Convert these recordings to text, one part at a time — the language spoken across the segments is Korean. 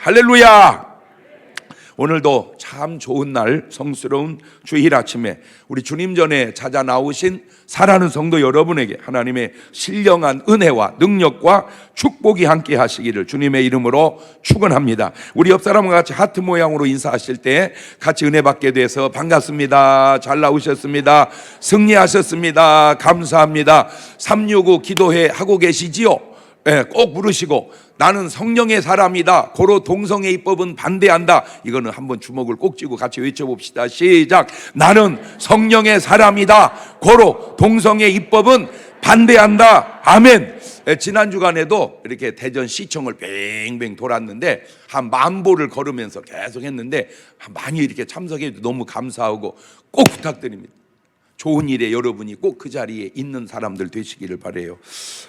할렐루야. 오늘도 참 좋은 날, 성스러운 주일 아침에 우리 주님 전에 찾아 나오신 사랑하는 성도 여러분에게 하나님의 신령한 은혜와 능력과 축복이 함께 하시기를 주님의 이름으로 축원합니다. 우리 옆 사람과 같이 하트 모양으로 인사하실 때 같이 은혜 받게 돼서 반갑습니다. 잘 나오셨습니다. 승리하셨습니다. 감사합니다. 365 기도회 하고 계시지요? 네, 꼭 부르시고 나는 성령의 사람이다. 고로 동성애 입법은 반대한다. 이거는 한번 주먹을 꼭 쥐고 같이 외쳐봅시다. 시작. 나는 성령의 사람이다. 고로 동성애 입법은 반대한다. 아멘. 지난 주간에도 이렇게 대전 시청을 뱅뱅 돌았는데 한 10,000보를 걸으면서 계속 했는데 많이 이렇게 참석해 주셔서 너무 감사하고 꼭 부탁드립니다. 좋은 일에 여러분이 꼭 그 자리에 있는 사람들 되시기를 바라요.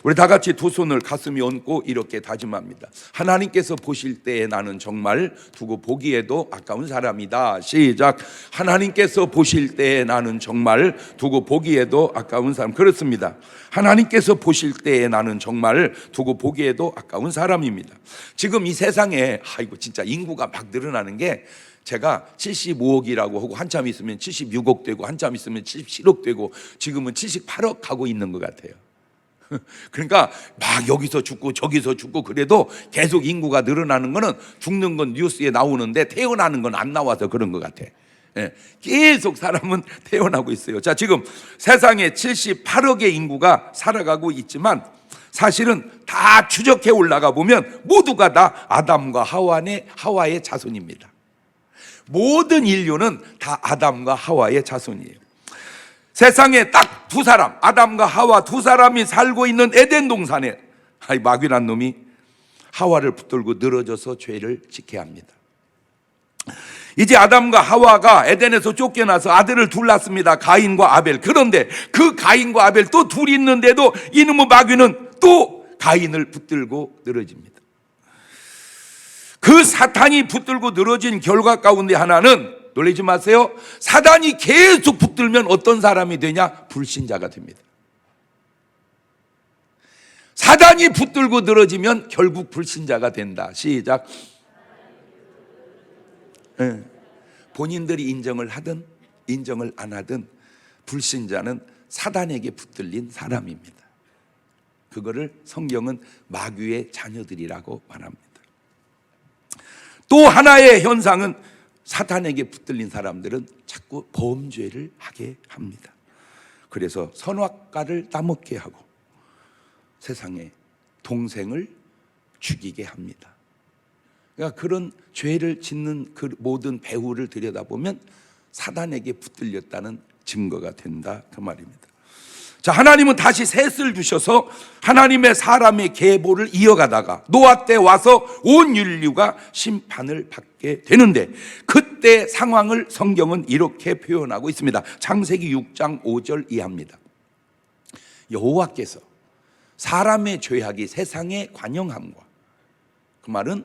우리 다 같이 두 손을 가슴에 얹고 이렇게 다짐합니다. 하나님께서 보실 때에 나는 정말 두고 보기에도 아까운 사람이다. 시작. 하나님께서 보실 때에 나는 정말 두고 보기에도 아까운 사람. 그렇습니다. 하나님께서 보실 때에 나는 정말 두고 보기에도 아까운 사람입니다. 지금 이 세상에 진짜 인구가 막 늘어나는 게 제가 75억이라고 하고 한참 있으면 76억 되고 한참 있으면 77억 되고 지금은 78억 가고 있는 것 같아요. 그러니까 막 여기서 죽고 저기서 죽고 그래도 계속 인구가 늘어나는 거는 죽는 건 뉴스에 나오는데 태어나는 건 안 나와서 그런 것 같아. 계속 사람은 태어나고 있어요. 자, 지금 세상에 78억의 인구가 살아가고 있지만 사실은 다 추적해 올라가 보면 모두가 다 아담과 하와의 자손입니다. 모든 인류는 다 아담과 하와의 자손이에요. 세상에 딱 두 사람, 아담과 하와 두 사람이 살고 있는 에덴 동산에 마귀란 놈이 하와를 붙들고 늘어져서 죄를 짓게 합니다. 이제 아담과 하와가 에덴에서 쫓겨나서 아들을 둘 낳습니다. 가인과 아벨. 그런데 그 가인과 아벨 또 둘이 있는데도 이놈의 마귀는 또 가인을 붙들고 늘어집니다. 그 사탄이 붙들고 늘어진 결과 가운데 하나는, 놀라지 마세요, 사단이 계속 붙들면 어떤 사람이 되냐? 불신자가 됩니다. 사단이 붙들고 늘어지면 결국 불신자가 된다. 시작. 본인들이 인정을 하든 인정을 안 하든 불신자는 사단에게 붙들린 사람입니다. 그거를 성경은 마귀의 자녀들이라고 말합니다. 또 하나의 현상은 사탄에게 붙들린 사람들은 자꾸 범죄를 하게 합니다. 그래서 선악과를 따먹게 하고 세상에 동생을 죽이게 합니다. 그러니까 그런 죄를 짓는 그 모든 배후를 들여다보면 사단에게 붙들렸다는 증거가 된다, 그 말입니다. 자, 하나님은 다시 셋을 주셔서 하나님의 사람의 계보를 이어가다가 노아 때 와서 온 인류가 심판을 받게 되는데, 그때 상황을 성경은 이렇게 표현하고 있습니다. 창세기 6장 5절 이하입니다. 여호와께서 사람의 죄악이 세상에 관영함과, 그 말은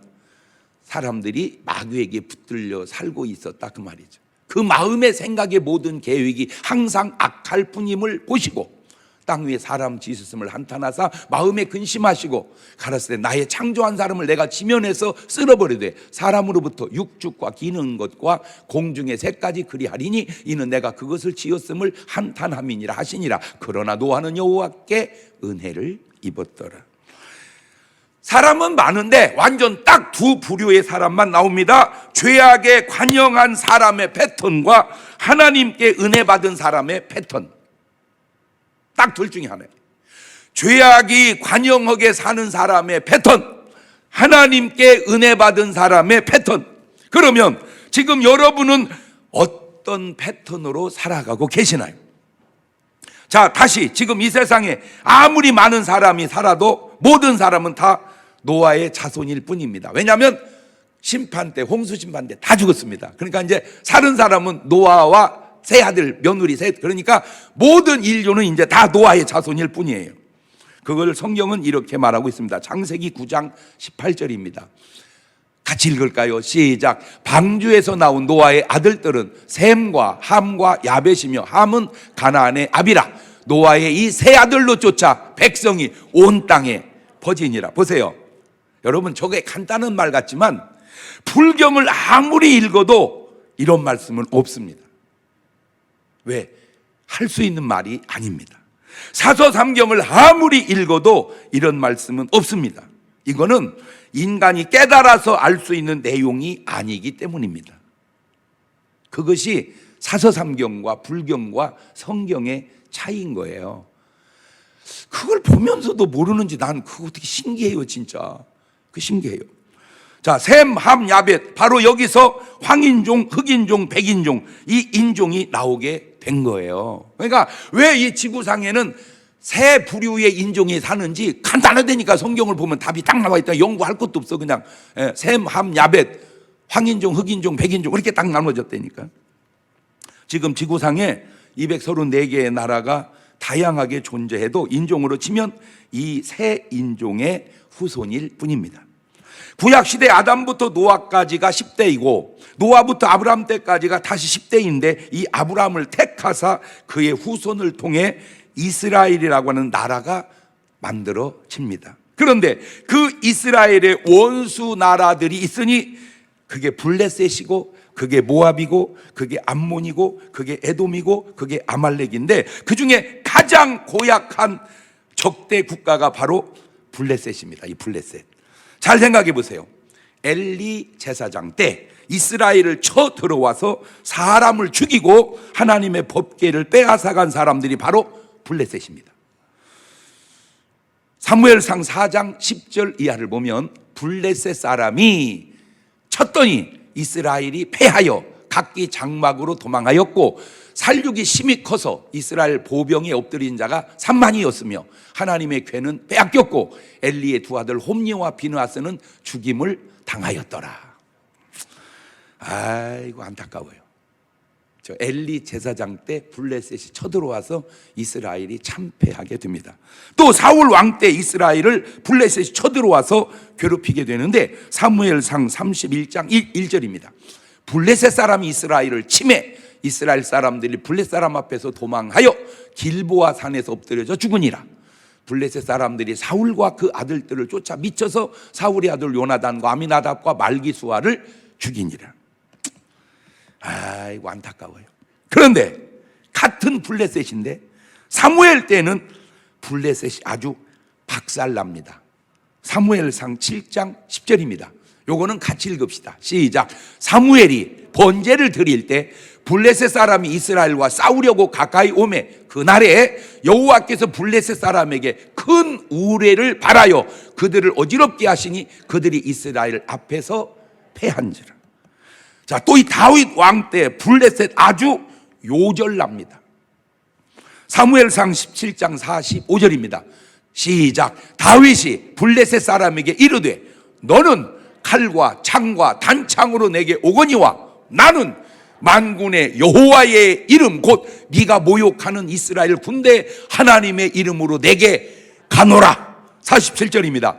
사람들이 마귀에게 붙들려 살고 있었다, 그 말이죠. 그 마음의 생각의 모든 계획이 항상 악할 뿐임을 보시고 땅 위에 사람 지으셨음을 한탄하사 마음에 근심하시고 가라사대 나의 창조한 사람을 내가 지면에서 쓸어버리되 사람으로부터 육축과 기는 것과 공중의 새까지 그리하리니 이는 내가 그것을 지었음을 한탄함이니라 하시니라. 그러나 노아는 여호와께 은혜를 입었더라. 사람은 많은데 완전 딱 두 부류의 사람만 나옵니다. 죄악에 관영한 사람의 패턴과 하나님께 은혜 받은 사람의 패턴, 딱 둘 중에 하나예요. 죄악이 관영하게 사는 사람의 패턴, 하나님께 은혜 받은 사람의 패턴. 그러면 지금 여러분은 어떤 패턴으로 살아가고 계시나요? 자, 다시 지금 이 세상에 아무리 많은 사람이 살아도 모든 사람은 다 노아의 자손일 뿐입니다. 왜냐하면 심판 때, 홍수 심판 때 다 죽었습니다. 그러니까 이제 사는 사람은 노아와 세 아들, 며느리 셋. 그러니까 모든 인류는 이제 다 노아의 자손일 뿐이에요. 그걸 성경은 이렇게 말하고 있습니다. 창세기 9장 18절입니다. 같이 읽을까요? 시작. 방주에서 나온 노아의 아들들은 셈과 함과 야벳이며, 함은 가나안의 아비라. 노아의 이 세 아들로 쫓아 백성이 온 땅에 퍼지니라. 보세요. 여러분, 저게 간단한 말 같지만 불경을 아무리 읽어도 이런 말씀은 없습니다. 왜? 할 수 있는 말이 아닙니다. 사서삼경을 아무리 읽어도 이런 말씀은 없습니다. 이거는 인간이 깨달아서 알 수 있는 내용이 아니기 때문입니다. 그것이 사서삼경과 불경과 성경의 차이인 거예요. 그걸 보면서도 모르는지 난 그거 되게 신기해요, 진짜. 그 신기해요. 자, 셈, 함, 야벳, 바로 여기서 황인종, 흑인종, 백인종, 이 인종이 나오게 된 거예요. 그러니까 왜 이 지구상에는 세 부류의 인종이 사는지 간단하다니까. 성경을 보면 답이 딱 나와 있다. 연구할 것도 없어. 그냥 셈, 함, 야벳, 황인종, 흑인종, 백인종 이렇게 딱 나눠졌다니까. 지금 지구상에 234개의 나라가 다양하게 존재해도 인종으로 치면 이 세 인종의 후손일 뿐입니다. 구약시대 아담부터 노아까지가 10대이고 노아부터 아브라함 때까지가 다시 10대인데 이 아브라함을 택하사 그의 후손을 통해 이스라엘이라고 하는 나라가 만들어집니다. 그런데 그 이스라엘의 원수 나라들이 있으니 그게 블레셋이고 그게 모압이고 그게 암몬이고 그게 에돔이고 그게 아말렉인데 그 중에 가장 고약한 적대 국가가 바로 블레셋입니다. 이 블레셋. 잘 생각해 보세요. 엘리 제사장 때 이스라엘을 쳐 들어와서 사람을 죽이고 하나님의 법궤를 빼앗아간 사람들이 바로 블레셋입니다. 사무엘상 4장 10절 이하를 보면 블레셋 사람이 쳤더니 이스라엘이 패하여 각기 장막으로 도망하였고 살육이 심히 커서 이스라엘 보병에 엎드린 자가 3만이었으며 하나님의 궤는 빼앗겼고 엘리의 두 아들 홈니와 비느하스는 죽임을 당하였더라. 아이고 안타까워요. 저 엘리 제사장 때 블레셋이 쳐들어와서 이스라엘이 참패하게 됩니다. 또 사울 왕 때 이스라엘을 블레셋이 쳐들어와서 괴롭히게 되는데 사무엘상 31장 1절입니다. 블레셋 사람이 이스라엘을 침해 이스라엘 사람들이 블레셋 사람 앞에서 도망하여 길보아 산에서 엎드려져 죽으니라. 블레셋 사람들이 사울과 그 아들들을 쫓아 미쳐서 사울의 아들 요나단과 아미나답과 말기수아를 죽이니라. 아이고 안타까워요. 그런데 같은 블레셋인데 사무엘 때는 블레셋이 아주 박살납니다. 사무엘상 7장 10절입니다. 요거는 같이 읽읍시다. 시작. 사무엘이 번제를 드릴 때 블레셋 사람이 이스라엘과 싸우려고 가까이 오매 그날에 여호와께서 블레셋 사람에게 큰 우레를 발하여 그들을 어지럽게 하시니 그들이 이스라엘 앞에서 패한지라. 자, 또 이 다윗 왕 때 블레셋 아주 요절납니다. 사무엘상 17장 45절입니다. 시작. 다윗이 블레셋 사람에게 이르되 너는 칼과 창과 단창으로 내게 오거니와 나는 만군의 여호와의 이름 곧 네가 모욕하는 이스라엘 군대 하나님의 이름으로 내게 가노라. 47절입니다.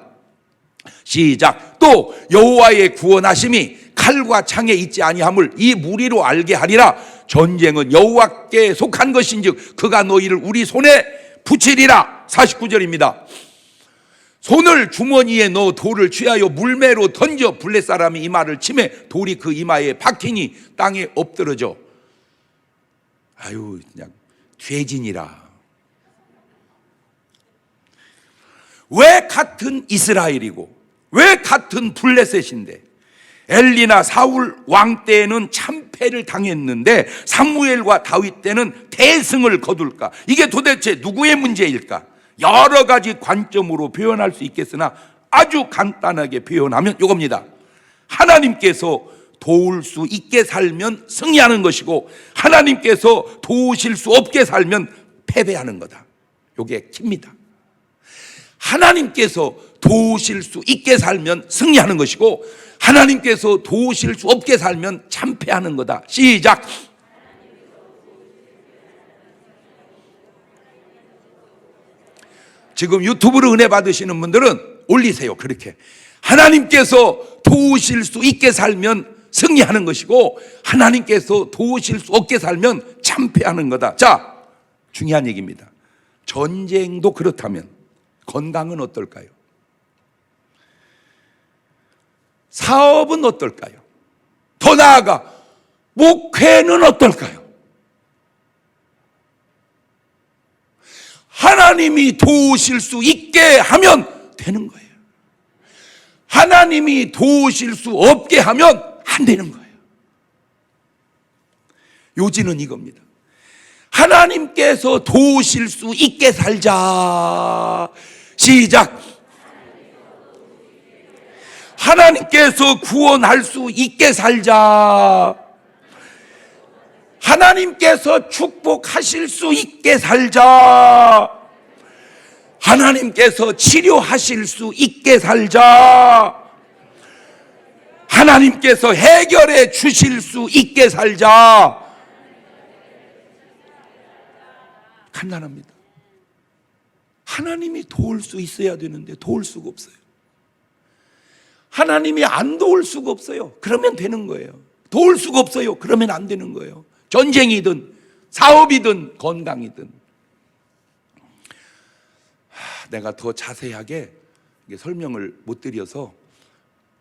시작. 또 여호와의 구원하심이 칼과 창에 있지 아니함을 이 무리로 알게 하리라. 전쟁은 여호와께 속한 것인즉 그가 너희를 우리 손에 붙이리라. 49절입니다. 손을 주머니에 넣어 돌을 취하여 물매로 던져 블레셋 사람이 이마를 치매 돌이 그 이마에 박히니 땅에 엎드러져 아유 그냥 죄진이라. 왜 같은 이스라엘이고 왜 같은 블레셋인데 엘리나 사울 왕 때에는 참패를 당했는데 사무엘과 다윗 때는 대승을 거둘까? 이게 도대체 누구의 문제일까? 여러 가지 관점으로 표현할 수 있겠으나 아주 간단하게 표현하면 이겁니다. 하나님께서 도울 수 있게 살면 승리하는 것이고 하나님께서 도우실 수 없게 살면 패배하는 거다. 이게 킵니다. 하나님께서 도우실 수 있게 살면 승리하는 것이고 하나님께서 도우실 수 없게 살면 참패하는 거다. 시작. 지금 유튜브로 은혜 받으시는 분들은 올리세요. 그렇게 하나님께서 도우실 수 있게 살면 승리하는 것이고 하나님께서 도우실 수 없게 살면 참패하는 거다. 자, 중요한 얘기입니다. 전쟁도 그렇다면 건강은 어떨까요? 사업은 어떨까요? 더 나아가 목회는 어떨까요? 하나님이 도우실 수 있게 하면 되는 거예요. 하나님이 도우실 수 없게 하면 안 되는 거예요. 요지는 이겁니다. 하나님께서 도우실 수 있게 살자. 시작. 하나님께서 구원할 수 있게 살자. 하나님께서 축복하실 수 있게 살자. 하나님께서 치료하실 수 있게 살자. 하나님께서 해결해 주실 수 있게 살자. 간단합니다. 하나님이 도울 수 있어야 되는데 도울 수가 없어요. 하나님이 안 도울 수가 없어요. 그러면 되는 거예요. 도울 수가 없어요. 그러면 안 되는 거예요. 전쟁이든 사업이든 건강이든. 내가 더 자세하게 설명을 못 드려서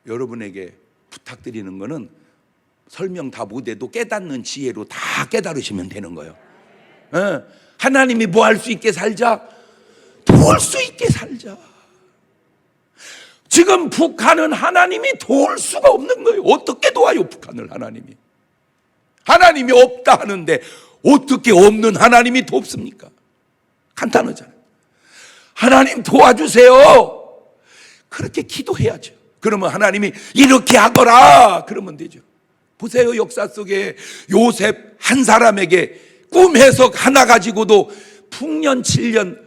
여러분에게 부탁드리는 거는 설명 다 못해도 깨닫는 지혜로 다 깨달으시면 되는 거예요. 하나님이 뭐 할 수 있게 살자? 도울 수 있게 살자. 지금 북한은 하나님이 도울 수가 없는 거예요. 어떻게 도와요, 북한을 하나님이? 하나님이 없다 하는데 어떻게 없는 하나님이 돕습니까? 간단하잖아요. 하나님 도와주세요. 그렇게 기도해야죠. 그러면 하나님이 이렇게 하거라 그러면 되죠. 보세요, 역사 속에 요셉 한 사람에게 꿈 해석 하나 가지고도 풍년 7년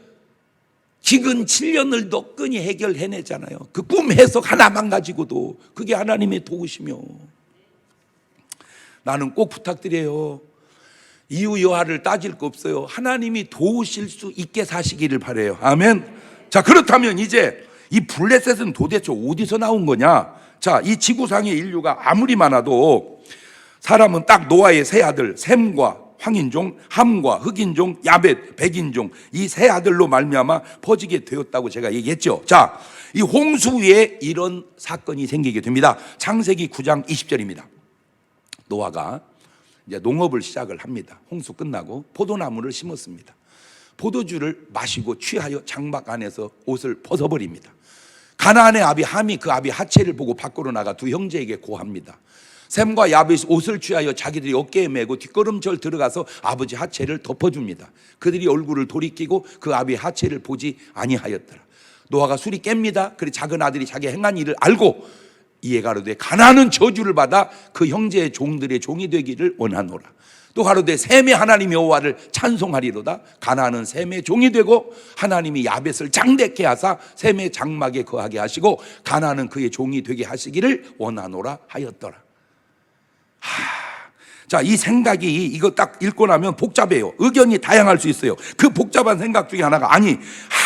기근 7년을 너끈히 해결해내잖아요. 그 꿈 해석 하나만 가지고도 그게 하나님의 도우시며. 나는 꼭 부탁드려요. 이유 여하를 따질 거 없어요. 하나님이 도우실 수 있게 사시기를 바라요. 아멘. 자, 그렇다면 이제 이 블레셋은 도대체 어디서 나온 거냐? 자, 이 지구상의 인류가 아무리 많아도 사람은 딱 노아의 세 아들 셈과 황인종, 함과 흑인종, 야벳, 백인종 이 세 아들로 말미암아 퍼지게 되었다고 제가 얘기했죠. 자, 이 홍수 위에 이런 사건이 생기게 됩니다. 창세기 9장 20절입니다. 노아가 이제 농업을 시작을 합니다. 홍수 끝나고 포도나무를 심었습니다. 포도주를 마시고 취하여 장막 안에서 옷을 벗어버립니다. 가나안의 아비 함이 그 아비 하체를 보고 밖으로 나가 두 형제에게 고합니다. 셈과 야벳이 옷을 취하여 자기들이 어깨에 메고 뒷걸음절 들어가서 아버지 하체를 덮어줍니다. 그들이 얼굴을 돌이키고 그 아비 하체를 보지 아니하였더라. 노아가 술이 깹니다. 그래 작은 아들이 자기 행한 일을 알고 이에 가로되 가나안은 저주를 받아 그 형제의 종들의 종이 되기를 원하노라. 또 가로되 셈의 하나님 여호와를 찬송하리로다. 가나안은 셈의 종이 되고 하나님이 야벳을 장대케 하사 셈의 장막에 거하게 하시고 가나안은 그의 종이 되게 하시기를 원하노라 하였더라. 자, 이 생각이 이거 딱 읽고 나면 복잡해요. 의견이 다양할 수 있어요. 그 복잡한 생각 중에 하나가 아니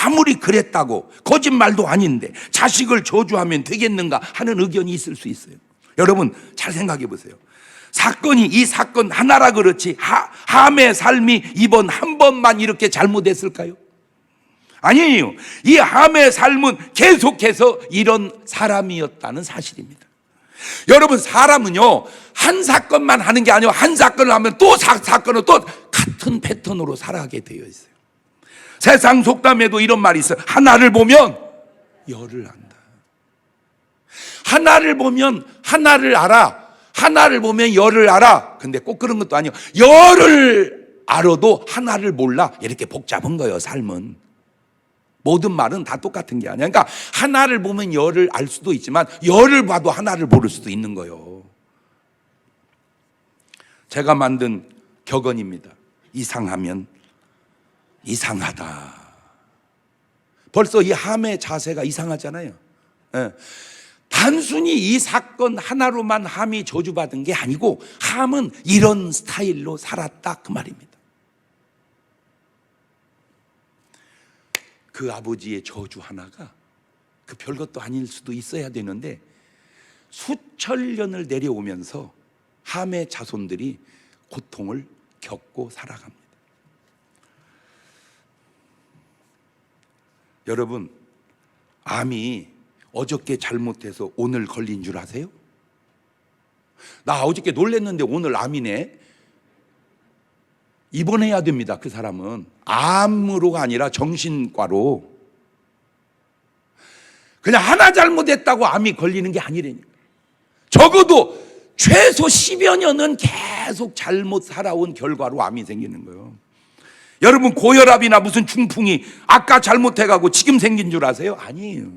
아무리 그랬다고 거짓말도 아닌데 자식을 저주하면 되겠는가 하는 의견이 있을 수 있어요. 여러분 잘 생각해 보세요. 이 사건 하나라 그렇지 함의 삶이 이번 한 번만 이렇게 잘못했을까요? 아니에요. 이 함의 삶은 계속해서 이런 사람이었다는 사실입니다. 여러분 사람은요 한 사건만 하는 게 아니고 한 사건을 하면 또 사건을 또 같은 패턴으로 살아가게 되어 있어요. 세상 속담에도 이런 말이 있어요. 하나를 보면 열을 안다. 하나를 보면 하나를 알아. 하나를 보면 열을 알아. 근데 꼭 그런 것도 아니에요. 열을 알아도 하나를 몰라. 이렇게 복잡한 거예요, 삶은. 모든 말은 다 똑같은 게 아니야. 그러니까 하나를 보면 열을 알 수도 있지만 열을 봐도 하나를 모를 수도 있는 거예요. 제가 만든 격언입니다. 이상하면 이상하다. 벌써 이 함의 자세가 이상하잖아요. 단순히 이 사건 하나로만 함이 저주받은 게 아니고 함은 이런 스타일로 살았다 그 말입니다. 그 아버지의 저주 하나가 그 별것도 아닐 수도 있어야 되는데 수천 년을 내려오면서 함의 자손들이 고통을 겪고 살아갑니다. 여러분, 암이 어저께 잘못해서 오늘 걸린 줄 아세요? 나 어저께 놀랬는데 오늘 암이네. 입원해야 됩니다. 그 사람은 암으로가 아니라 정신과로. 그냥 하나 잘못했다고 암이 걸리는 게 아니라니까. 적어도 최소 10여 년은 계속 잘못 살아온 결과로 암이 생기는 거예요. 여러분, 고혈압이나 무슨 중풍이 아까 잘못해가고 지금 생긴 줄 아세요? 아니에요.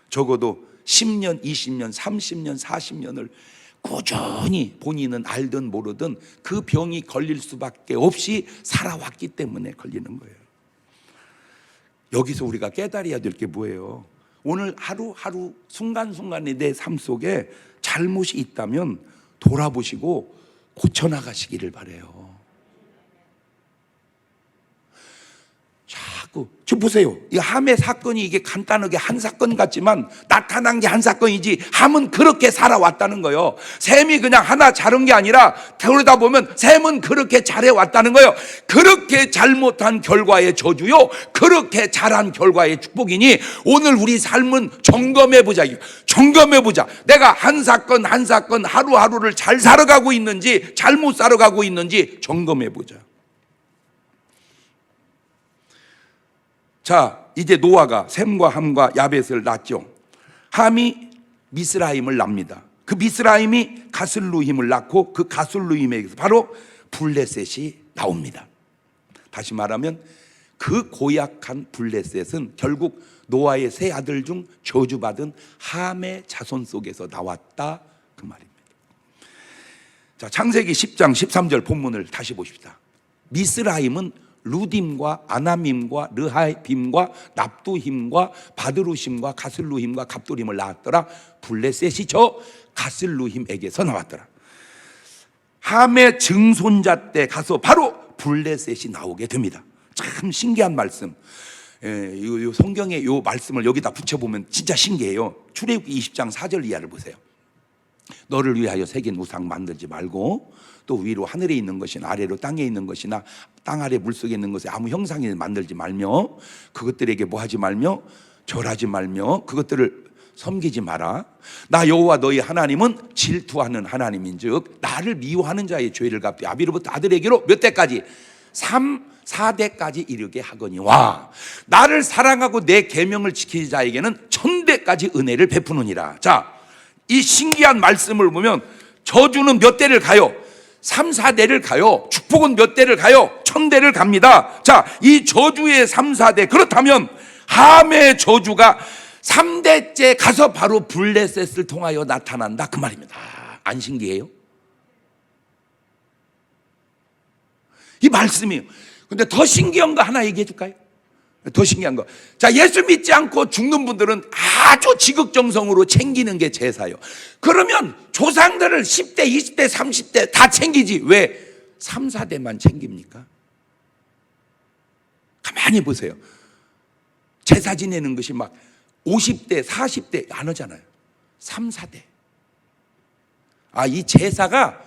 적어도 10년, 20년, 30년, 40년을 꾸준히 본인은 알든 모르든 그 병이 걸릴 수밖에 없이 살아왔기 때문에 걸리는 거예요. 여기서 우리가 깨달아야 될 게 뭐예요? 오늘 하루하루 순간순간의 내 삶 속에 잘못이 있다면 돌아보시고 고쳐나가시기를 바라요. 자꾸 저 보세요. 이 함의 사건이 이게 간단하게 한 사건 같지만 나타난 게 한 사건이지, 함은 그렇게 살아왔다는 거예요. 샘이 그냥 하나 자른 게 아니라 그러다 보면 샘은 그렇게 잘해왔다는 거예요. 그렇게 잘못한 결과의 저주요, 그렇게 잘한 결과의 축복이니 오늘 우리 삶은 점검해보자. 점검해보자. 내가 한 사건 한 사건 하루하루를 잘 살아가고 있는지 잘못 살아가고 있는지 점검해보자. 자, 이제 노아가 셈과 함과 야벳을 낳죠. 함이 미스라임을 낳습니다. 그 미스라임이 가슬루힘을 낳고 그 가슬루힘에게서 바로 블레셋이 나옵니다. 다시 말하면 그 고약한 블레셋은 결국 노아의 세 아들 중 저주받은 함의 자손 속에서 나왔다, 그 말입니다. 자, 창세기 10장 13절 본문을 다시 보십시다. 미스라임은 루딤과 아나밈과 르하빔과 납두힘과 바드루심과 가슬루힘과 갑돌림을 낳았더라. 블레셋이 저 가슬루힘에게서 나왔더라. 함의 증손자 때 가서 바로 블레셋이 나오게 됩니다. 참 신기한 말씀. 이 성경의 이 말씀을 여기다 붙여보면 진짜 신기해요. 출애굽기 20장 4절 이하를 보세요. 너를 위하여 새긴 우상 만들지 말고 또 위로 하늘에 있는 것이나 아래로 땅에 있는 것이나 땅 아래 물속에 있는 것에 아무 형상이 만들지 말며 그것들에게 뭐 하지 말며 절하지 말며 그것들을 섬기지 마라. 나 여호와 너희 하나님은 질투하는 하나님인즉 나를 미워하는 자의 죄를 갚되 아비로부터 아들에게로 몇 대까지? 4대까지 이르게 하거니와 나를 사랑하고 내 계명을 지키는 자에게는 1000대까지 은혜를 베푸느니라. 자, 이 신기한 말씀을 보면 저주는 몇 대를 가요? 3, 4대를 가요. 축복은 몇 대를 가요? 1000대를 갑니다. 자, 이 저주의 3, 4대, 그렇다면 함의 저주가 3대째 가서 바로 블레셋을 통하여 나타난다, 그 말입니다. 안 신기해요? 이 말씀이에요. 근데 더 신기한 거 하나 얘기해 줄까요? 더 신기한 거. 자, 예수 믿지 않고 죽는 분들은 아주 지극정성으로 챙기는 게 제사예요. 그러면 조상들을 10대, 20대, 30대 다 챙기지 왜 3, 4대만 챙깁니까? 가만히 보세요. 제사 지내는 것이 막 50대, 40대 안 하잖아요. 3, 4대. 이 제사가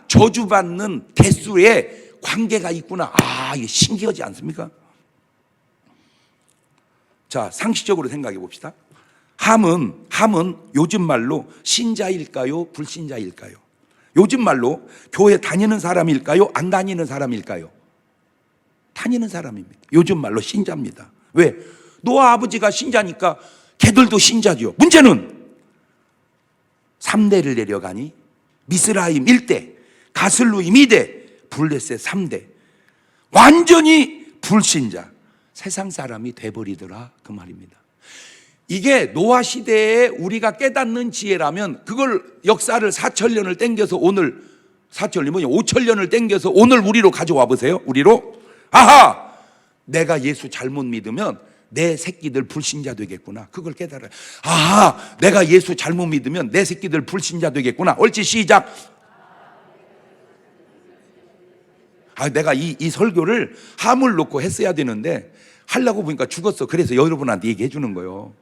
저주받는 대수에 관계가 있구나. 이게 신기하지 않습니까? 자, 상식적으로 생각해 봅시다. 함은 요즘 말로 신자일까요? 불신자일까요? 요즘 말로 교회 다니는 사람일까요? 안 다니는 사람일까요? 다니는 사람입니다. 요즘 말로 신자입니다. 왜? 노아 아버지가 신자니까 걔들도 신자죠. 문제는 3대를 내려가니 미스라임 1대, 가슬루임 2대, 블레셋 3대. 완전히 불신자, 세상 사람이 돼버리더라, 그 말입니다. 이게 노아 시대에 우리가 깨닫는 지혜라면 그걸 역사를 4000년을 땡겨서 오늘 4000년이 뭐냐 5000년을 땡겨서 오늘 우리로 가져와 보세요. 우리로 내가 예수 잘못 믿으면 내 새끼들 불신자 되겠구나. 그걸 깨달아요. 내가 예수 잘못 믿으면 내 새끼들 불신자 되겠구나. 옳지, 시작. 내가 이 설교를 함을 놓고 했어야 되는데 하려고 보니까 죽었어. 그래서 여러분한테 얘기해 주는 거예요.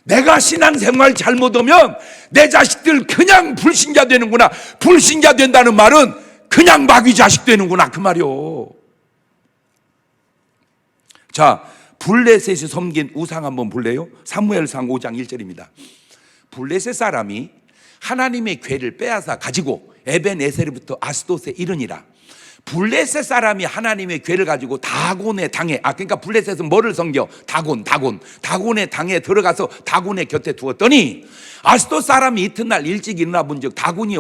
내가 신앙생활 잘못하면 내 자식들 그냥 불신자 되는구나. 불신자 된다는 말은 그냥 마귀 자식 되는구나, 그 말이요. 자, 블레셋이 섬긴 우상 한번 볼래요? 사무엘상 5장 1절입니다. 블레셋 사람이 하나님의 궤를 빼앗아 가지고 에벤에셀부터 아스돗에 이르니라. 블레셋 사람이 하나님의 궤를 가지고 다곤의 당에, 그러니까 블레셋은 뭐를 섬겨? 다곤의 당에 들어가서 다곤의 곁에 두었더니 아스돗 사람이 이튿날 일찍 일어나 본즉 다곤이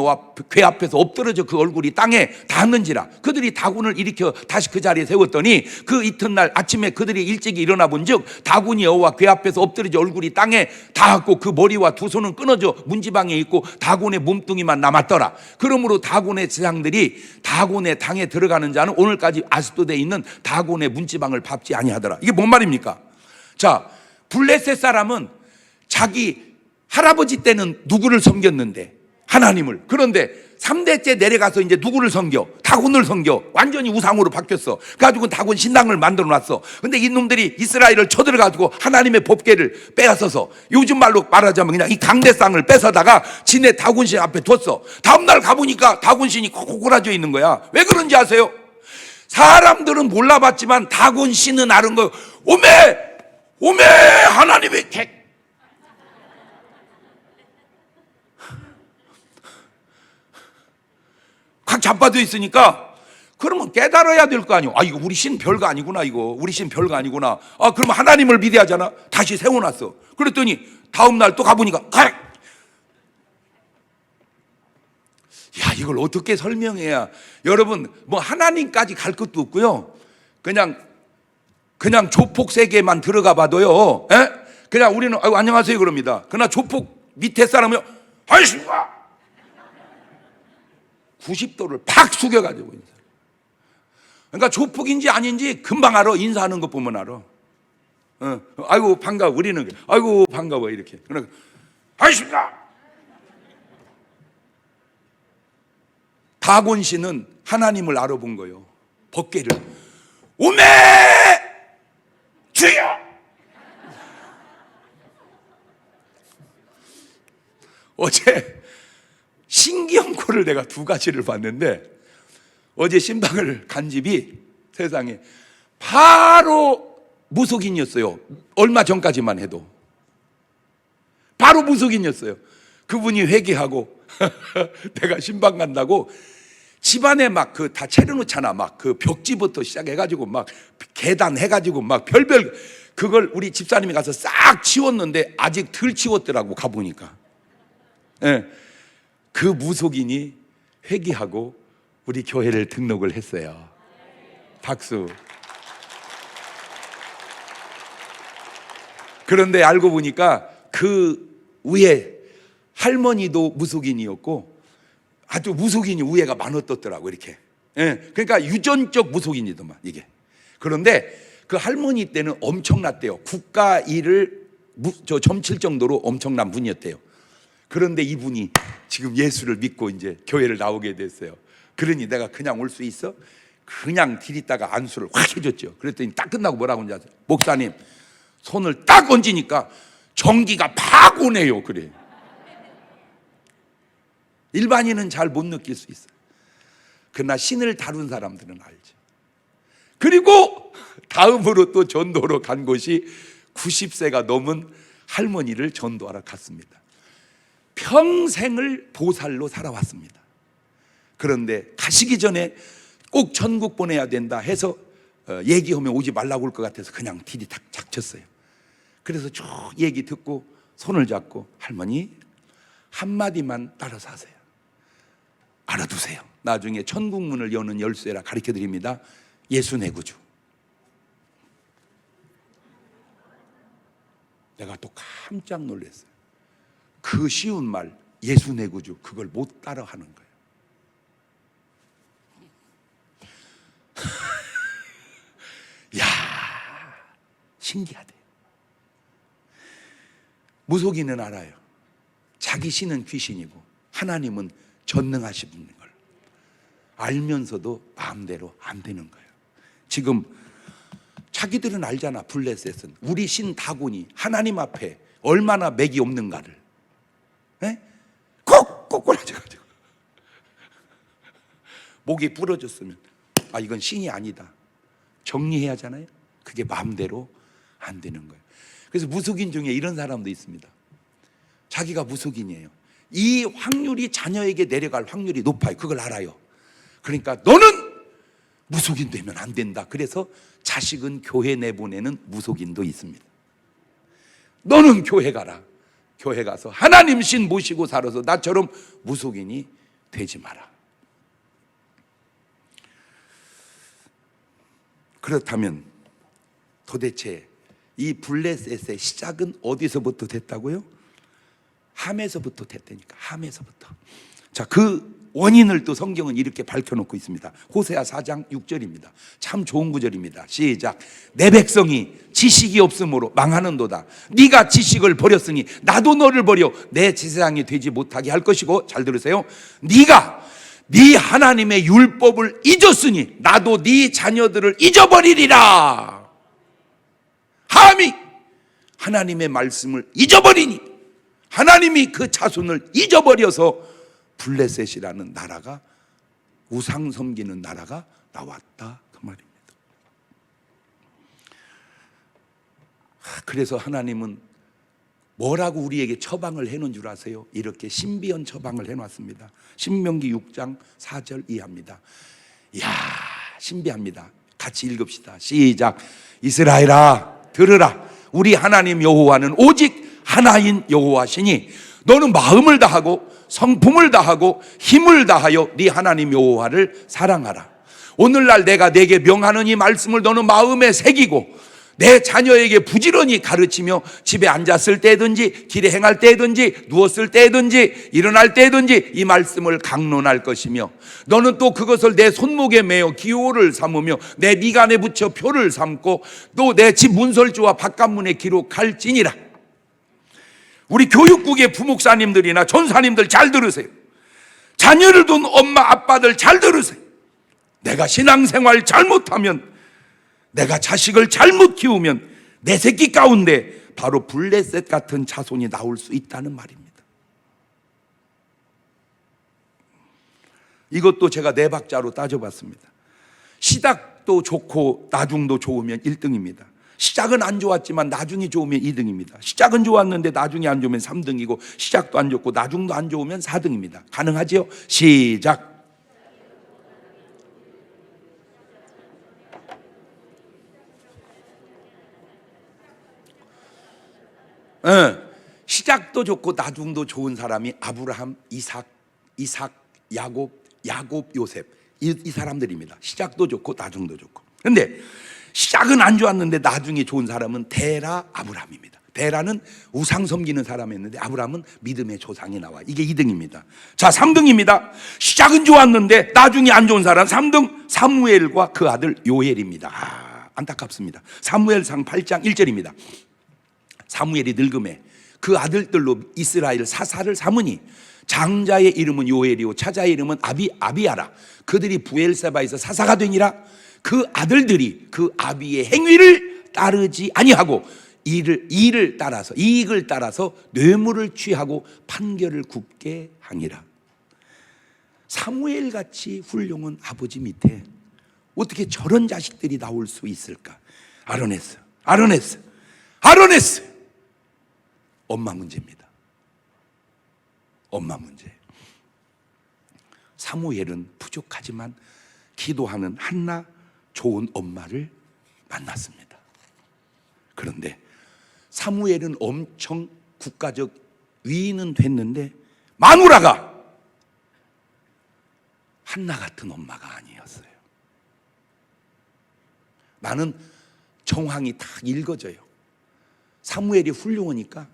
궤 앞에서 엎드러져 그 얼굴이 땅에 닿는지라. 그들이 다곤을 일으켜 다시 그 자리에 세웠더니 그 이튿날 아침에 그들이 일찍 일어나 본즉 다곤이 여호와 궤 앞에서 엎드러져 얼굴이 땅에 닿았고 그 머리와 두 손은 끊어져 문지방에 있고 다곤의 몸뚱이만 남았더라. 그러므로 다곤의 재상들이 다곤의 당에 들어가는 자는 오늘까지 아스돗에 있는 다곤의 문지방을 밟지 아니하더라. 이게 뭔 말입니까? 자, 블레셋 사람은 자기 할아버지 때는 누구를 섬겼는데? 하나님을. 그런데 3대째 내려가서 이제 누구를 섬겨? 다곤을 섬겨. 완전히 우상으로 바뀌었어. 그래가지고 다곤 신당을 만들어 놨어. 근데 이놈들이 이스라엘을 쳐들어가지고 하나님의 법궤를 빼앗아서, 요즘 말로 말하자면 그냥 이 강대상을 뺏어다가 지네 다곤신 앞에 뒀어. 다음날 가보니까 다곤신이 고꾸라져 있는 거야. 왜 그런지 아세요? 사람들은 몰라봤지만 다곤신은 아는 거. 오메 하나님의 객. 각 잡아져 있으니까 그러면 깨달아야 될 거 아니에요. 이거 우리 신 별거 아니구나. 우리 신 별거 아니구나. 그러면 하나님을 믿어야잖아. 다시 세워놨어. 그랬더니 다음날 또 가보니까 이걸 어떻게 설명해야, 여러분 뭐 하나님까지 갈 것도 없고요. 그냥 조폭 세계만 들어가 봐도요. 그냥 우리는 안녕하세요 그럽니다. 그러나 조폭 밑에 사람은 안녕하십니까 90도를 팍 숙여가지고 인사. 그러니까 조폭인지 아닌지 금방 알아. 인사하는 것 보면 알아. 아이고 반가워. 우리는 아이고 반가워 이렇게. 그러니까 안녕하십니까. 다곤신은 하나님을 알아본 거예요. 법궤를. 오메 주여. 어제 신기한코를 내가 2가지를 봤는데, 어제 신방을 간 집이 세상에 바로 무속인이었어요. 얼마 전까지만 해도 바로 무속인이었어요. 그분이 회개하고 내가 신방 간다고 집안에 막 다 차려놓잖아. 막 그 벽지부터 시작해가지고 막 계단 해가지고 막 별별, 그걸 우리 집사님이 가서 싹 치웠는데 아직 덜 치웠더라고. 가보니까 그 무속인이 회개하고 우리 교회를 등록을 했어요. 박수. 그런데 알고 보니까 그 위에 할머니도 무속인이었고 아주 무속인이 우애가 많았더라고 이렇게. 그러니까 유전적 무속인이더만 이게. 그런데 그 할머니 때는 엄청났대요. 국가 일을 점칠 정도로 엄청난 분이었대요. 그런데 이분이 지금 예수를 믿고 이제 교회를 나오게 됐어요. 그러니 내가 그냥 올 수 있어? 그냥 들이다가 안수를 확 해줬죠. 그랬더니 딱 끝나고 뭐라고 하는지 아세요? 목사님, 손을 딱 얹으니까 전기가 팍 오네요. 그래. 일반인은 잘 못 느낄 수 있어요. 그러나 신을 다룬 사람들은 알죠. 그리고 다음으로 또 전도로 간 곳이 90세가 넘은 할머니를 전도하러 갔습니다. 평생을 보살로 살아왔습니다. 그런데 가시기 전에 꼭 천국 보내야 된다 해서 얘기하면 오지 말라고 할 것 같아서 그냥 딜이 탁 작쳤어요. 그래서 쭉 얘기 듣고 손을 잡고, 할머니 한마디만 따라서 하세요. 알아두세요. 나중에 천국 문을 여는 열쇠라 가르쳐 드립니다. 예수 내 구주. 내가 또 깜짝 놀랐어요. 그 쉬운 말, 예수 내 구주, 그걸 못 따라 하는 거예요. 야, 신기하대. 무속인은 알아요. 자기 신은 귀신이고 하나님은 전능하신 걸 알면서도 마음대로 안 되는 거예요. 지금 자기들은 알잖아. 블레셋은 우리 신 다곤이 하나님 앞에 얼마나 맥이 없는가를 꼭 꼬꾸라져가지고 목이 부러졌으면 이건 신이 아니다 정리해야 하잖아요. 그게 마음대로 안 되는 거예요. 그래서 무속인 중에 이런 사람도 있습니다. 자기가 무속인이에요. 이 확률이 자녀에게 내려갈 확률이 높아요. 그걸 알아요. 그러니까 너는 무속인 되면 안 된다. 그래서 자식은 교회 내보내는 무속인도 있습니다. 너는 교회 가라. 교회 가서 하나님 신 모시고 살아서 나처럼 무속인이 되지 마라. 그렇다면 도대체 이 블레셋의 시작은 어디서부터 됐다고요? 함에서부터 됐다니까. 함에서부터. 자, 그 원인을 또 성경은 이렇게 밝혀놓고 있습니다. 호세아 4장 6절입니다. 참 좋은 구절입니다. 시작. 내 백성이 지식이 없으므로 망하는도다. 네가 지식을 버렸으니 나도 너를 버려 내 제사장이 되지 못하게 할 것이고, 잘 들으세요. 네가 네 하나님의 율법을 잊었으니 나도 네 자녀들을 잊어버리리라. 함이 하나님의 말씀을 잊어버리니 하나님이 그 자손을 잊어버려서 블레셋이라는 나라가, 우상 섬기는 나라가 나왔다, 그 말입니다. 그래서 하나님은 뭐라고 우리에게 처방을 해놓은 줄 아세요? 이렇게 신비한 처방을 해놨습니다. 신명기 6장 4절 이하입니다. 이야, 신비합니다. 같이 읽읍시다. 시작. 이스라엘아 들으라. 우리 하나님 여호와는 오직 하나인 여호와시니 너는 마음을 다하고 성품을 다하고 힘을 다하여 네 하나님 여호와를 사랑하라. 오늘날 내가 내게 명하는 이 말씀을 너는 마음에 새기고 내 자녀에게 부지런히 가르치며 집에 앉았을 때든지 길에 행할 때든지 누웠을 때든지 일어날 때든지 이 말씀을 강론할 것이며 너는 또 그것을 내 손목에 매어 기호를 삼으며 내 미간에 붙여 표를 삼고 또 내 집 문설주와 바깥문에 기록할지니라. 우리 교육국의 부목사님들이나 전사님들 잘 들으세요. 자녀를 둔 엄마 아빠들 잘 들으세요. 내가 신앙생활 잘못하면, 내가 자식을 잘못 키우면 내 새끼 가운데 바로 블레셋 같은 자손이 나올 수 있다는 말입니다. 이것도 제가 네 박자로 따져봤습니다. 시작도 좋고 나중도 좋으면 1등입니다. 시작은 안 좋았지만 나중이 좋으면 2등입니다. 시작은 좋았는데 나중이 안 좋으면 3등이고 시작도 안 좋고 나중도 안 좋으면 4등입니다. 가능하지요? 시작. 시작도 좋고 나중도 좋은 사람이 아브라함, 이삭, 야곱, 요셉, 이 사람들입니다. 시작도 좋고 나중도 좋고. 그런데 시작은 안 좋았는데 나중에 좋은 사람은 데라, 아브라함입니다. 데라는 우상 섬기는 사람이었는데 아브라함은 믿음의 조상이 나와. 이게 2등입니다. 자, 3등입니다. 시작은 좋았는데 나중에 안 좋은 사람 3등 사무엘과 그 아들 요엘입니다. 안타깝습니다. 사무엘상 8장 1절입니다. 사무엘이 늙음에 그 아들들로 이스라엘 사사를 삼으니 장자의 이름은 요엘이요 차자의 이름은 아비야라. 그들이 부엘세바에서 사사가 되니라. 그 아들들이 그 아비의 행위를 따르지 아니하고 이익을 따라서 뇌물을 취하고 판결을 굽게 하니라. 사무엘같이 훌륭한 아버지 밑에 어떻게 저런 자식들이 나올 수 있을까? 아로네스. 엄마 문제입니다. 엄마 문제. 사무엘은 부족하지만 기도하는 한나, 좋은 엄마를 만났습니다. 그런데 사무엘은 엄청 국가적 위인은 됐는데 마누라가 한나 같은 엄마가 아니었어요. 나는 정황이 딱 읽어져요. 사무엘이 훌륭하니까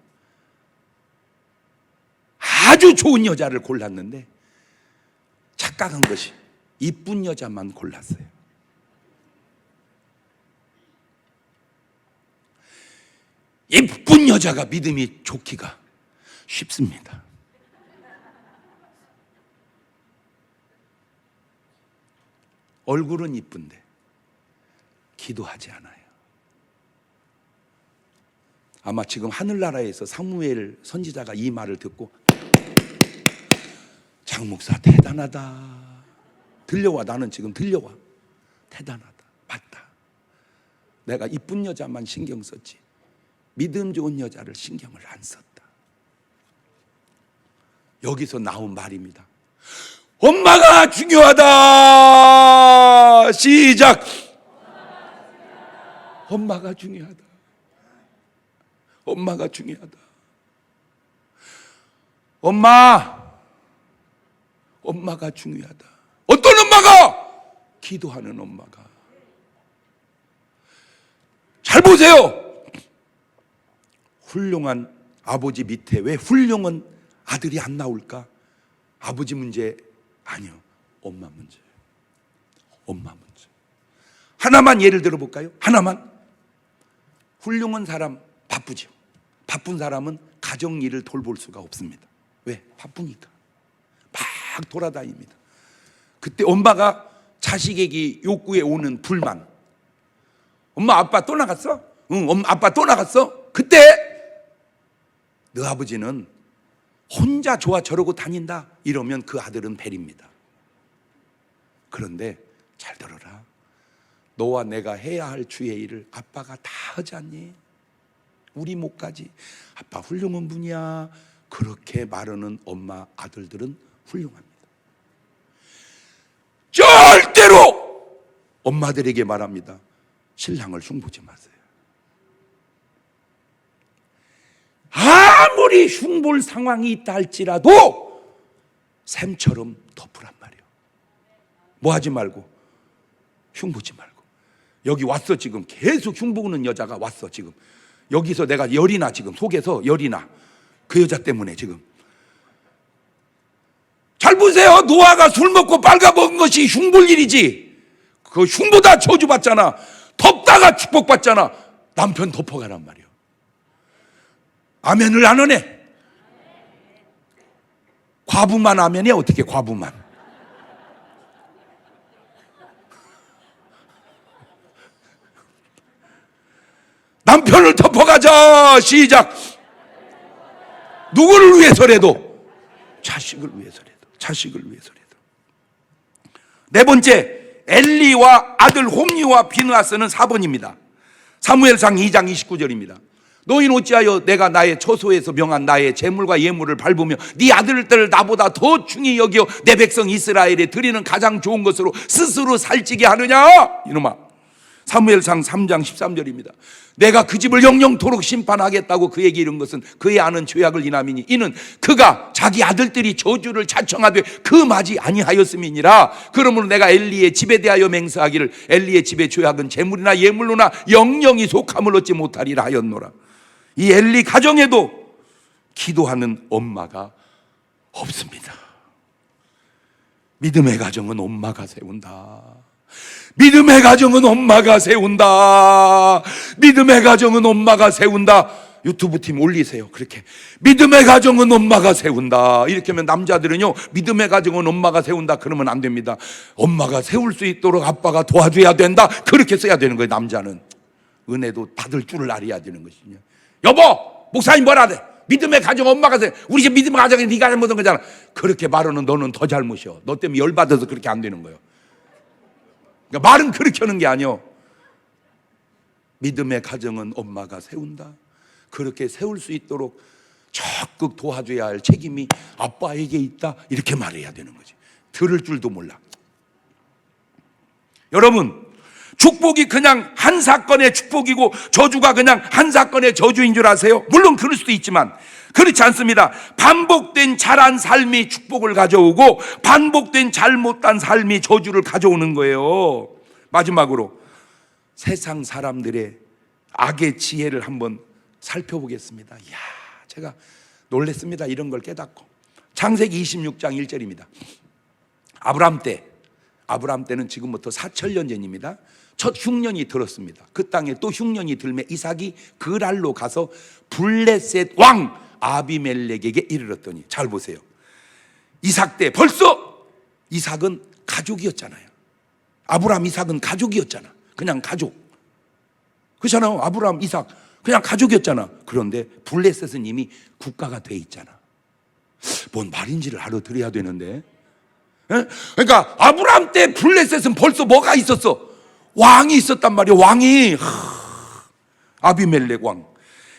아주 좋은 여자를 골랐는데 착각한 것이 이쁜 여자만 골랐어요. 이쁜 여자가 믿음이 좋기가 쉽습니다. 얼굴은 이쁜데 기도하지 않아요. 아마 지금 하늘나라에서 사무엘 선지자가 이 말을 듣고 장 목사 대단하다. 들려와. 나는 지금 들려와. 대단하다. 맞다. 내가 이쁜 여자만 신경 썼지 믿음 좋은 여자를 신경을 안 썼다. 여기서 나온 말입니다. 엄마가 중요하다. 시작. 엄마가 중요하다. 엄마가 중요하다. 엄마가 중요하다. 어떤 엄마가? 기도하는 엄마가. 잘 보세요. 훌륭한 아버지 밑에 왜 훌륭한 아들이 안 나올까? 아버지 문제 아니요. 엄마 문제. 엄마 문제. 하나만 예를 들어 볼까요? 하나만. 훌륭한 사람 바쁘죠. 바쁜 사람은 가정 일을 돌볼 수가 없습니다. 왜? 바쁘니까. 막 돌아다닙니다. 그때 엄마가 자식에게 욕구에 오는 불만. 엄마 아빠 또 나갔어? 응, 엄마 아빠 또 나갔어? 그때 너 아버지는 혼자 좋아 저러고 다닌다 이러면 그 아들은 벨입니다. 그런데 잘 들어라. 너와 내가 해야 할 주의 일을 아빠가 다 하지 않니? 우리 목까지 아빠 훌륭한 분이야. 그렇게 말하는 엄마 아들들은 훌륭합니다. 절대로 엄마들에게 말합니다. 신랑을 흉보지 마세요. 아무리 흉볼 상황이 있다 할지라도 샘처럼 덮으란 말이에요. 뭐 하지 말고 흉보지 말고. 여기 왔어. 지금 계속 흉보는 여자가 왔어. 지금 여기서 내가 열이 나. 지금 속에서 열이 나. 그 여자 때문에 지금. 잘 보세요. 노아가 술 먹고 빨가먹은 것이 흉볼 일이지. 그 흉보다 저주받잖아. 덮다가 축복받잖아. 남편 덮어가란 말이에요. 아멘을 안 하네. 과부만 아멘이야. 어떻게 과부만. 남편을 덮어가자. 시작. 누구를 위해서라도? 자식을 위해서라도. 자식을 위해서라도. 네 번째, 엘리와 아들 홈리와 비느하스는 4번입니다. 사무엘상 2장 29절입니다. 너희는 어찌하여 내가 나의 처소에서 명한 나의 제물과 예물을 밟으며 네 아들들을 나보다 더 중히 여겨 내 백성 이스라엘에 드리는 가장 좋은 것으로 스스로 살찌게 하느냐? 이놈아. 사무엘상 3장 13절입니다. 내가 그 집을 영영토록 심판하겠다고 그에게 이른 것은 그의 아는 죄악을 인함이니 이는 그가 자기 아들들이 저주를 자청하되 그 맞이 아니하였음이니라. 그러므로 내가 엘리의 집에 대하여 맹세하기를 엘리의 집의 죄악은 제물이나 예물로나 영영이 속함을 얻지 못하리라 하였노라. 이 엘리 가정에도 기도하는 엄마가 없습니다. 믿음의 가정은 엄마가 세운다. 믿음의 가정은 엄마가 세운다. 믿음의 가정은 엄마가 세운다. 유튜브 팀 올리세요. 그렇게 믿음의 가정은 엄마가 세운다. 이렇게 하면 남자들은요, 믿음의 가정은 엄마가 세운다 그러면 안 됩니다. 엄마가 세울 수 있도록 아빠가 도와줘야 된다. 그렇게 써야 되는 거예요. 남자는 은혜도 받을 줄을 알아야 되는 것이냐. 여보, 목사님 뭐라 돼? 믿음의 가정 엄마가 세. 우리 집 믿음의 가정이 네가 잘못한 거잖아. 그렇게 말하는 너는 더 잘못이요. 너 때문에 열받아서 그렇게 안 되는 거예요. 그러니까 말은 그렇게 하는 게 아니요. 믿음의 가정은 엄마가 세운다. 그렇게 세울 수 있도록 적극 도와줘야 할 책임이 아빠에게 있다. 이렇게 말해야 되는 거지. 들을 줄도 몰라. 여러분, 축복이 그냥 한 사건의 축복이고 저주가 그냥 한 사건의 저주인 줄 아세요? 물론 그럴 수도 있지만 그렇지 않습니다. 반복된 잘한 삶이 축복을 가져오고 반복된 잘못한 삶이 저주를 가져오는 거예요. 마지막으로 세상 사람들의 악의 지혜를 한번 살펴보겠습니다. 이야, 제가 놀랬습니다. 이런 걸 깨닫고. 창세기 26장 1절입니다. 아브람 때는 지금부터 4천년 전입니다. 첫 흉년이 들었습니다. 그 땅에 또 흉년이 들매 이삭이 그랄로 가서 블레셋 왕 아비멜렉에게 이르렀더니, 잘 보세요. 이삭 때 벌써 이삭은 가족이었잖아요. 아브람 이삭은 가족이었잖아. 그냥 가족. 그렇잖아요. 아브람 이삭 그냥 가족이었잖아. 그런데 블레셋은 이미 국가가 돼 있잖아. 뭔 말인지를 알아들어야 되는데. 그러니까 아브람 때 블레셋은 벌써 뭐가 있었어? 왕이 있었단 말이에요. 왕이. 아비멜렉 왕.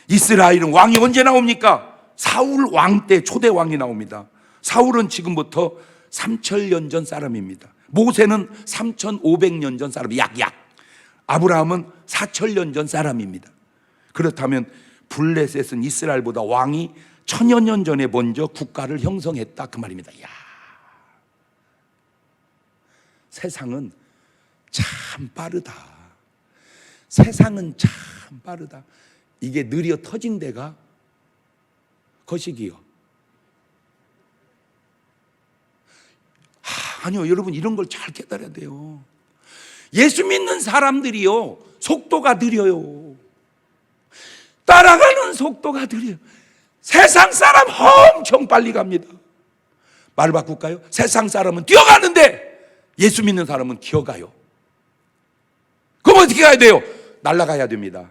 이스라엘은 왕이 언제 나옵니까? 사울 왕 때 초대 왕이 나옵니다. 사울은 지금부터 3000년 전 사람입니다. 모세는 3500년 전 사람, 약. 아브라함은 4000년 전 사람입니다. 그렇다면 블레셋은 이스라엘보다 왕이 1000여 년 전에 먼저 국가를 형성했다, 그 말입니다. 야, 세상은 참 빠르다. 세상은 참 빠르다. 이게 느려 터진 데가 거시기요. 아니요, 여러분, 이런 걸 잘 깨달아야 돼요. 예수 믿는 사람들이요, 속도가 느려요. 따라가는 속도가 느려요. 세상 사람 엄청 빨리 갑니다. 말 바꿀까요? 세상 사람은 뛰어가는데 예수 믿는 사람은 기어가요. 그럼 어떻게 가야 돼요? 날아가야 됩니다.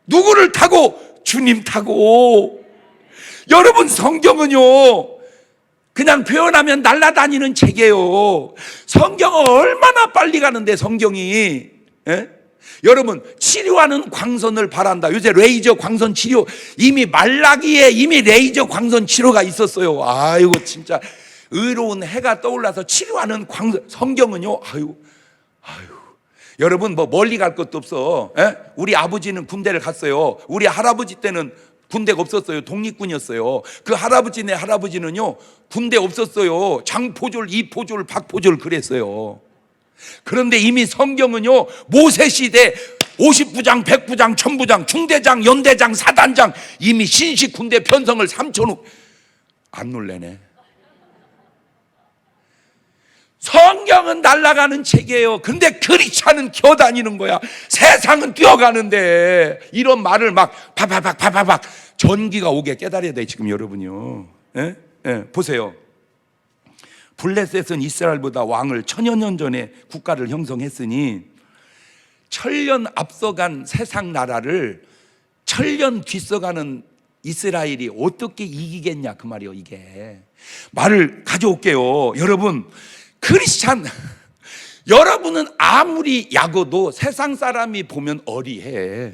누구를 타고? 주님 타고. 여러분, 성경은요, 그냥 표현하면 날아다니는 책이에요. 성경은 얼마나 빨리 가는데, 성경이. 예? 여러분, 치료하는 광선을 바란다. 요새 레이저 광선 치료, 이미 말라기에 이미 레이저 광선 치료가 있었어요. 아이고, 진짜 의로운 해가 떠올라서 치료하는 광선. 성경은요, 아유. 여러분, 뭐 멀리 갈 것도 없어. 에? 우리 아버지는 군대를 갔어요. 우리 할아버지 때는 군대가 없었어요. 독립군이었어요. 그 할아버지네 할아버지는요, 군대 없었어요. 장포졸, 이포졸, 박포졸 그랬어요. 그런데 이미 성경은요, 모세 시대 50부장, 100부장, 1000부장, 중대장, 연대장, 사단장, 이미 신식 군대 편성을 3,000호. 안 놀래네. 성경은 날아가는 책이에요. 근데 크리스찬은 기어다니는 거야. 세상은 뛰어가는데. 이런 말을 막 파파박 전기가 오게 깨달아야 돼, 지금 여러분이요. 예? 예, 보세요. 블레셋은 이스라엘보다 왕을 1000여 년 전에 국가를 형성했으니 1000년 앞서간 세상 나라를 1000년 뒤서가는 이스라엘이 어떻게 이기겠냐, 그 말이에요. 이게 말을 가져올게요. 여러분, 크리스찬, 여러분은 아무리 약어도 세상 사람이 보면 어리해.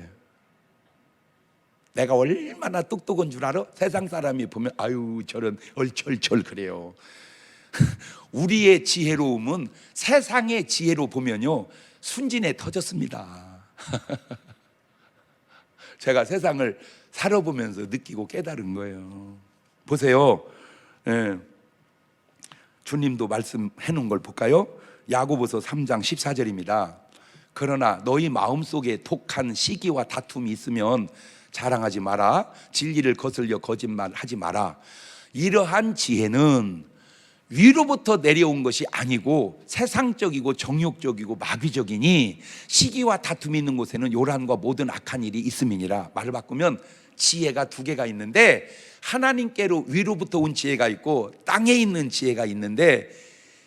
내가 얼마나 똑똑한 줄 알아? 세상 사람이 보면 아유, 저런 얼철철 그래요. 우리의 지혜로움은 세상의 지혜로 보면요, 순진해 터졌습니다. 제가 세상을 살아보면서 느끼고 깨달은 거예요. 보세요. 예. 주님도 말씀해 놓은 걸 볼까요? 야고보서 3장 14절입니다. 그러나 너희 마음속에 독한 시기와 다툼이 있으면 자랑하지 마라. 진리를 거슬려 거짓말하지 마라. 이러한 지혜는 위로부터 내려온 것이 아니고 세상적이고 정욕적이고 마귀적이니 시기와 다툼이 있는 곳에는 요란과 모든 악한 일이 있음이니라. 말을 바꾸면 지혜가 두 개가 있는데, 하나님께로 위로부터 온 지혜가 있고 땅에 있는 지혜가 있는데,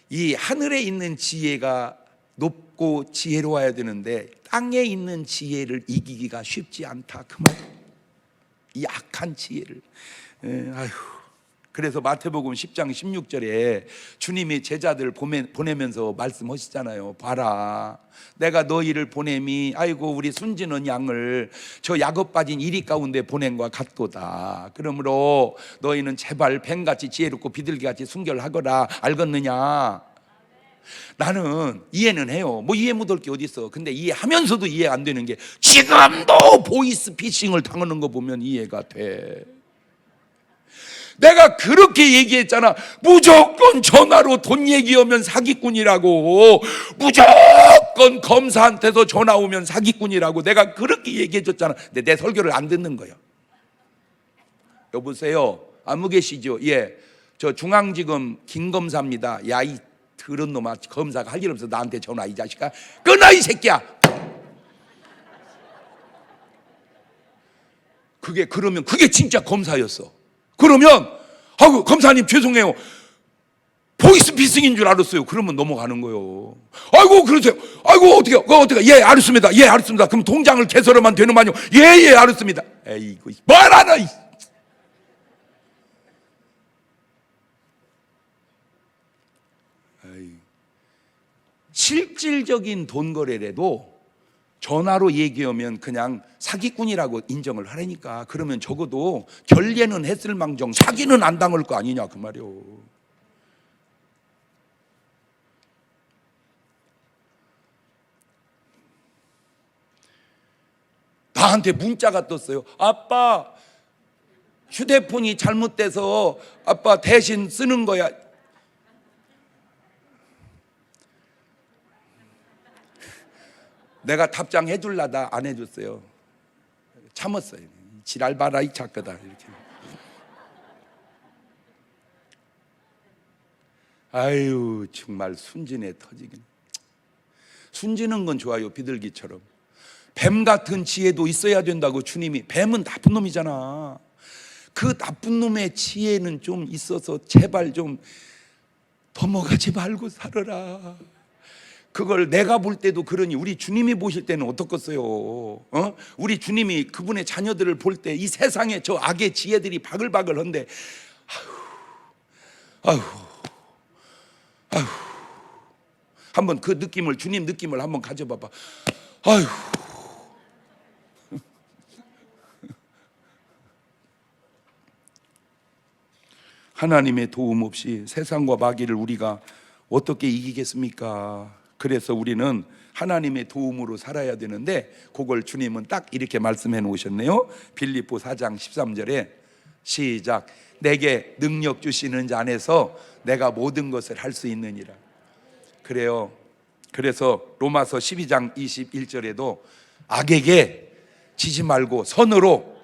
이 하늘에 있는 지혜가 높고 지혜로워야 되는데 땅에 있는 지혜를 이기기가 쉽지 않다, 그 말. 이 악한 지혜를. 아휴. 그래서 마태복음 10장 16절에 주님이 제자들을 보내면서 말씀하시잖아요. 봐라, 내가 너희를 보냄이 아이고 우리 순진한 양을 저 약업 빠진 이리 가운데 보낸 것과 같도다. 그러므로 너희는 제발 뱀같이 지혜롭고 비둘기같이 순결하거라. 알겠느냐? 나는 이해는 해요. 뭐 이해 못할 게 어디 있어. 근데 이해하면서도 이해 안 되는 게, 지금도 보이스 피싱을 당하는 거 보면 이해가 돼. 내가 그렇게 얘기했잖아. 무조건 전화로 돈 얘기하면 사기꾼이라고. 무조건 검사한테서 전화 오면 사기꾼이라고 내가 그렇게 얘기해줬잖아. 근데 내 설교를 안 듣는 거야. 여보세요, 안무 계시죠? 예, 저 중앙지검 김검사입니다. 야, 이 더러운 놈아, 검사가 할 일 없어 나한테 전화, 이 자식아. 끊어, 이 새끼야. 그러면 그게 진짜 검사였어. 그러면 아이고 검사님 죄송해요, 보이스피싱인 줄 알았어요. 그러면 넘어가는 거예요. 아이고 그러세요. 아이고 어떻게 예 알았습니다. 예 알았습니다. 그럼 통장을 개설하면 되는만요. 예 알았습니다. 에이구 뭘 알아. 실질적인 돈 거래라도 전화로 얘기하면 그냥 사기꾼이라고 인정을 하라니까. 그러면 적어도 결례는 했을 망정 사기는 안 당할 거 아니냐 그 말이요. 나한테 문자가 떴어요. 아빠, 휴대폰이 잘못돼서 아빠 대신 쓰는 거야. 내가 답장해 줄라다 안 해줬어요. 참았어요. 지랄 봐라 이 작가다 이렇게. 아유 정말 순진해 터지긴. 순진한 건 좋아요. 비둘기처럼. 뱀 같은 지혜도 있어야 된다고 주님이. 뱀은 나쁜 놈이잖아. 그 나쁜 놈의 지혜는 좀 있어서 제발 좀 넘어가지 말고 살아라. 그걸 내가 볼 때도 그러니 우리 주님이 보실 때는 어떻겠어요? 우리 주님이 그분의 자녀들을 볼 때 이 세상에 저 악의 지혜들이 바글바글한데 아휴 한번 그 느낌을, 주님 느낌을 한번 가져봐봐. 아휴 하나님의 도움 없이 세상과 마귀를 우리가 어떻게 이기겠습니까? 그래서 우리는 하나님의 도움으로 살아야 되는데 그걸 주님은 딱 이렇게 말씀해 놓으셨네요. 빌립보 4장 13절에 시작. 내게 능력 주시는 자 안에서 내가 모든 것을 할 수 있느니라. 그래요. 그래서 로마서 12장 21절에도 악에게 지지 말고 선으로,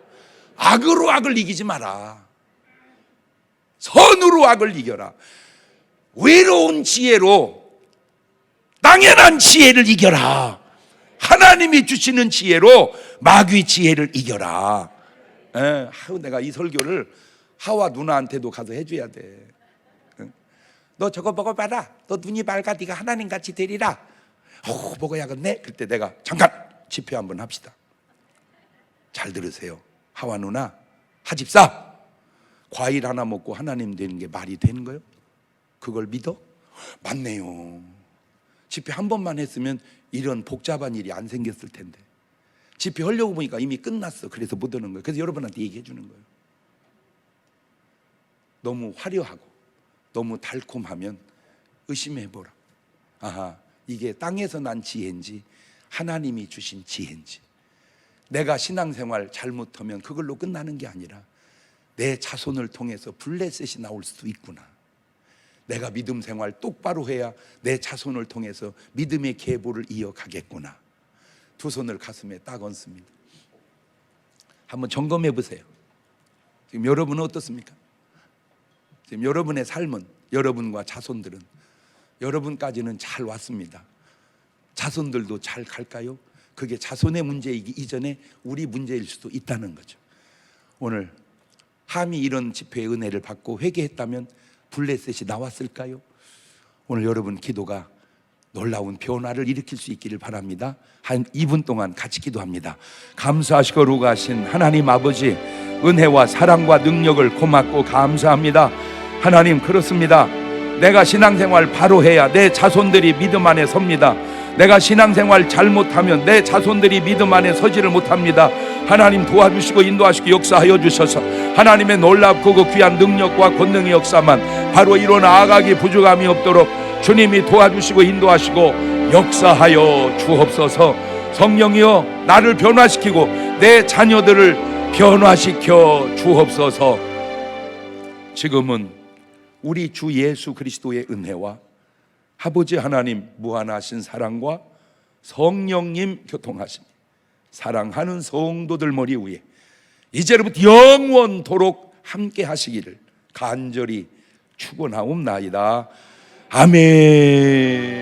악으로 악을 이기지 마라. 선으로 악을 이겨라. 외로운 지혜로 당연한 지혜를 이겨라. 하나님이 주시는 지혜로 마귀 지혜를 이겨라. 내가 이 설교를 하와 누나한테도 가서 해줘야 돼. 너 저거 먹어봐라. 너 눈이 밝아. 네가 하나님같이 되리라. 먹어야겠네. 그때 내가 잠깐 집회 한번 합시다. 잘 들으세요. 하와 누나, 하집사, 과일 하나 먹고 하나님 되는 게 말이 되는 거예요? 그걸 믿어? 맞네요. 집회 한 번만 했으면 이런 복잡한 일이 안 생겼을 텐데. 집회 하려고 보니까 이미 끝났어. 그래서 못 오는 거예요. 그래서 여러분한테 얘기해 주는 거예요. 너무 화려하고 너무 달콤하면 의심해 보라. 아하, 이게 땅에서 난 지혜인지 하나님이 주신 지혜인지. 내가 신앙생활 잘못하면 그걸로 끝나는 게 아니라 내 자손을 통해서 블레셋이 나올 수도 있구나. 내가 믿음 생활 똑바로 해야 내 자손을 통해서 믿음의 계보를 이어가겠구나. 두 손을 가슴에 딱 얹습니다. 한번 점검해 보세요. 지금 여러분은 어떻습니까? 지금 여러분의 삶은, 여러분과 자손들은, 여러분까지는 잘 왔습니다. 자손들도 잘 갈까요? 그게 자손의 문제이기 이전에 우리 문제일 수도 있다는 거죠. 오늘 함이 이런 집회의 은혜를 받고 회개했다면 블레셋이 나왔을까요? 오늘 여러분 기도가 놀라운 변화를 일으킬 수 있기를 바랍니다. 한 2분 동안 같이 기도합니다. 감사하시고 거룩하신 하나님 아버지, 은혜와 사랑과 능력을 고맙고 감사합니다. 하나님, 그렇습니다. 내가 신앙생활 바로 해야 내 자손들이 믿음 안에 섭니다. 내가 신앙생활 잘못하면 내 자손들이 믿음 안에 서지를 못합니다. 하나님 도와주시고 인도하시고 역사하여 주셔서 하나님의 놀랍고 그 귀한 능력과 권능의 역사만 바로 일어나 악악이 부족함이 없도록 주님이 도와주시고 인도하시고 역사하여 주옵소서. 성령이여, 나를 변화시키고 내 자녀들을 변화시켜 주옵소서. 지금은 우리 주 예수 그리스도의 은혜와 아버지 하나님 무한하신 사랑과 성령님 교통하심, 사랑하는 성도들 머리 위에 이제로부터 영원토록 함께 하시기를 간절히 축원하옵나이다. 아멘.